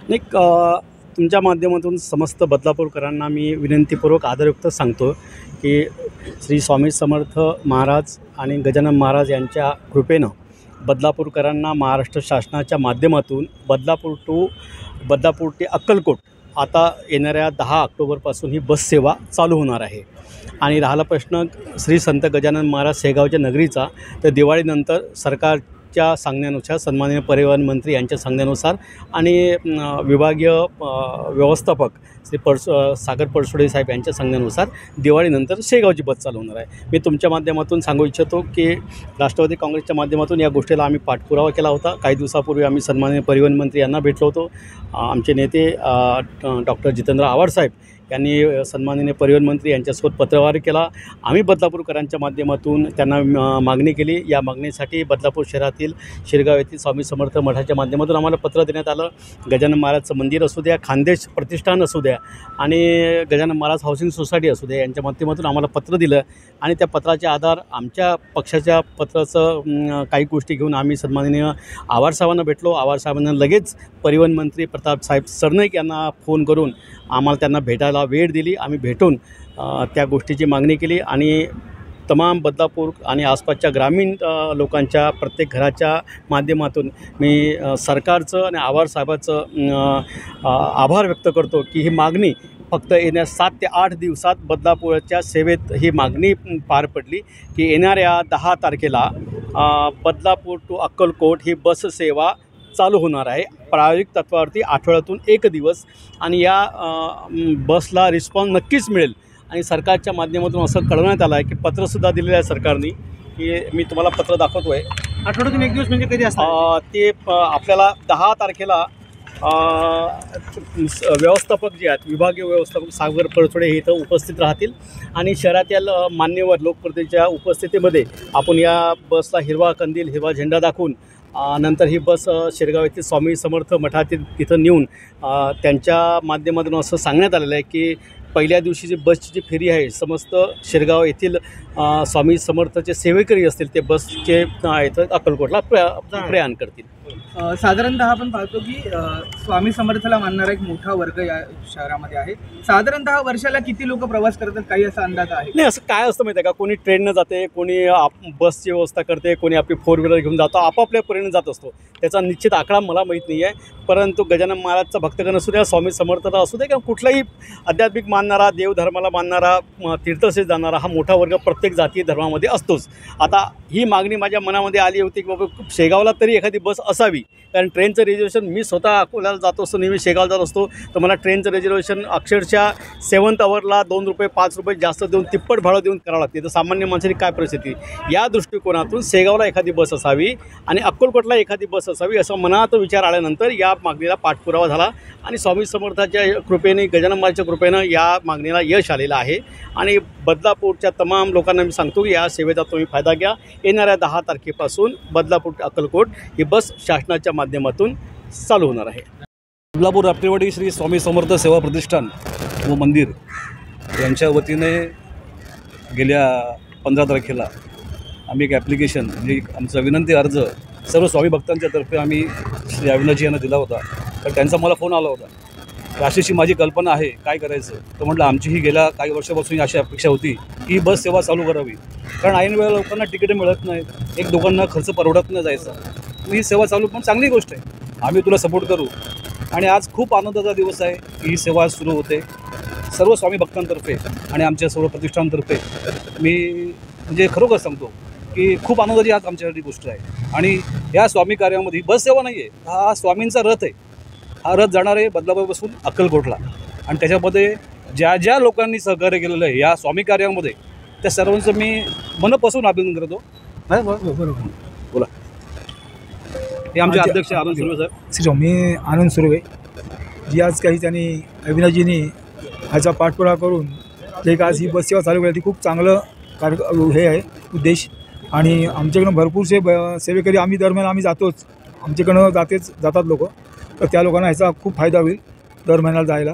एक तुमच्या माध्यमातून समस्त बदलापूरकरांना मी विनंतीपूर्वक आदरयुक्त सांगतो की श्री स्वामी समर्थ महाराज आणि गजानन महाराज यांच्या कृपेनं बदलापूरकरांना महाराष्ट्र शासनाच्या माध्यमातून बदलापूर ते अक्कलकोट आता येणाऱ्या 10 ऑक्टोबरपासून ही बस सेवा चालू होणार आहे। आणि राहिला प्रश्न श्री संत गजानन महाराज शेगावच्या नगरीचा, तर दिवाळीनंतर सरकारच्या सांगण्यानुसार सन्माननीय परिवहन मंत्री यांच्या सांगण्यानुसार आणि विभागीय व्यवस्थापक श्री सागर पडसोडे साहेब यांच्या सांगण्यानुसार दिवाळीनंतर शेगावची बस चालू होणार आहे। मी तुमच्या माध्यमातून सांगू इच्छितो की राष्ट्रवादी काँग्रेसच्या माध्यमातून या गोष्टीला आम्ही पाठपुरावा केला होता। काही दिवसापूर्वी आम्ही सन्माननीय परिवहन मंत्री यांना भेटलो होतो। आमचे नेते डॉक्टर जितेंद्र आव्हाड साहेब यांनी सन्माननीय परिवहन मंत्री यांच्यासोबत पत्रव्यवहार केला। आम्ही बदलापूरकरांच्या माध्यमातून त्यांना मागणी केली। या मागणीसाठी बदलापूर शहरातील शिरगाव येथील स्वामी समर्थ मठाच्या माध्यमातून आम्हाला पत्र देण्यात आलं। गजानन महाराजचं मंदिर असू द्या, खानदेश प्रतिष्ठान असू द्या आणि गजानन महाराज हाऊसिंग सोसायटी असू द्या, यांच्या माध्यमातून आम्हाला पत्र दिलं आणि त्या पत्राचे आधार आमच्या पक्षाच्या पत्राचं काही गोष्टी घेऊन आम्ही सन्माननीय आव्हाड साहेबांना भेटलो। आव्हाड साहेबांना लगेच परिवहन मंत्री प्रताप साहेब सरनाईक यांना फोन करून आम्हाला त्यांना भेटायला वेळ दिली। आम्ही भेटून त्या गोष्टीची मागणी केली आणि तमाम बदलापूर आणि आसपासच्या ग्रामीण लोकांच्या प्रत्येक घराच्या माध्यमातून मी सरकारचं आणि आव्हाड साहेबाचं आभार व्यक्त करतो की ही मागणी फक्त येण्या 7 ते 8 दिवसात बदलापूरच्या सेवेत ही मागणी पार पडली की येणाऱ्या 10 तारखेला बदलापूर टू अक्कलकोट ही बस सेवा चालू होणार आहे प्रायोगिक तत्वावरती आठवड्यातून 1 दिवस। आणि या बसला रिस्पॉन्स नक्कीच मिळेल आणि सरकारच्या माध्यमातून असं कळवण्यात आलं आहे की पत्रसुद्धा दिलेलं आहे सरकारने की मी तुम्हाला पत्र दाखवतो आहे। आठवड्यातून 1 दिवस म्हणजे कधी असणार ते आपल्याला 10 तारखेला व्यवस्थापक जे आहेत विभागीय व्यवस्थापक सागर पडसोडे हे इथं उपस्थित राहतील आणि शहरातील मान्यवर लोकप्रतिनिधींच्या उपस्थितीमध्ये आपण या बसला हिरवा कंदील हिरवा झेंडा दाखवून नंतर ही बस शिरगाव येथील स्वामी समर्थ मठातील तिथं नेऊन त्यांच्या माध्यमातून असं सांगण्यात आलेलं आहे की पहिल्या दिवशी जी बसची जी फेरी आहे समस्त शिरगाव येथील स्वामी समर्थचे सेवेकरी असतील ते बसचे इथं अक्कलकोटला प्रयाण करतील। साधारणतः आपण पाहतो की स्वामी समर्थला मानणारा एक मोठा वर्ग या शहरामध्ये आहे। साधारणतः वर्षाला किती लोक प्रवास करतात, काही असा अंदाज आहे? नाही, असं काय असतं माहिती आहे का, कोणी ट्रेननं जाते, कोणी बसची व्यवस्था करते, कोणी आपली 4 व्हीलर घेऊन जातो, आपापल्या परीने जात असतो। त्याचा निश्चित आकडा मला माहीत नाही आहे, परंतु गजानन महाराजचा भक्तगण असू द्या, स्वामी समर्थला असू द्या किंवा कुठलाही आध्यात्मिक मानणारा देवधर्माला मानणारा तीर्थस्थळी जाणारा हा मोठा वर्ग प्रत्येक जातीय धर्मामध्ये असतोच। आता ही मागणी माझ्या मनामध्ये आली होती की बाबा शेगावला तरी एखादी बस असावी, कारण ट्रेनचं रिझर्वेशन मी स्वतः अकोल्याला जात असतो, नेहमी शेगाव जात असतो, तर मला ट्रेनचं रिझर्वेशन अक्षरशः 7th आवरला 2 रुपये 5 रुपये जास्त देऊन तिप्पट भाडं देऊन करावं लागते। तर सामान्य माणसाची काय परिस्थिती, या दृष्टिकोनातून शेगावला एखादी बस असावी आणि अक्कलकोटला एखादी बस असावी असं मनात विचार आल्यानंतर या मागणीला पाठपुरावा झाला आणि स्वामी समर्थाच्या कृपेने गजानन महाराजच्या कृपेनं या मागणीला यश आलेलं आहे। आणि बदलापूरच्या तमाम लोकांना मी सांगतो की या सेवेचा तुम्ही फायदा घ्या। येणाऱ्या 10 तारखेपासून बदलापूर अक्कलकोट ही बस शासनाच्या माध्यमातून चालू होणार आहे। बदलापूर आपटेवाडी श्री स्वामी समर्थ सेवा प्रतिष्ठान व मंदिर यांच्या वतीने गेल्या 15 तारखेला आम्ही एक ॲप्लिकेशन म्हणजे आमचा विनंती अर्ज सर्व स्वामी भक्तांच्या तर्फे आम्ही श्री अविनाशजी यांना दिला होता। तर त्यांचा मला फोन आला होता, अशीची माझी कल्पना आहे, काय करायचं? तर म्हटलं आमचीही गेल्या काही वर्षापासून अशी अपेक्षा होती की ही बस सेवा चालू करावी, कारण ऐन वेळेला लोकांना तिकीटं मिळत नाहीत, एक दोघांना खर्च परवडत नाही जायचा। ही सेवा चालू पण चांगली गोष्ट आहे, आम्ही तुला सपोर्ट करू। आणि आज खूप आनंदाचा दिवस आहे की ही सेवा सुरू होते सर्व स्वामी भक्तांतर्फे आणि आमच्या सर्व प्रतिष्ठानतर्फे। मी म्हणजे खरोखर सांगतो की खूप आनंदाची आज आमच्यासाठी गोष्ट आहे। आणि या स्वामी कार्यामध्ये बस सेवा नाही आहे, हा स्वामींचा रथ आहे। हा रथ जाणार आहे बदलापूरपासून अक्कलकोटला आणि त्याच्यामध्ये ज्या लोकांनी सहकार्य केलेलं आहे या स्वामी कार्यामध्ये त्या सर्वांचं मी मनापासून अभिनंदन करतो। बरोबर, बोला। हे आमचे अध्यक्ष आनंद सुर्वे सर। श्री मी आनंद सुर्वे जी आज काही त्यांनी अविनाशजींनी ह्याचा पाठपुरावा करून एक आज ही बस सेवा चालू केली, ती खूप चांगलं हे आहे उद्देश। आणि आमच्याकडून भरपूरसे सेवेकरी आम्ही दरम्यान आम्ही जातोच, आमच्याकडून जातात लोक, तर त्या लोकांना ह्याचा खूप फायदा होईल दर महिन्याला जायला।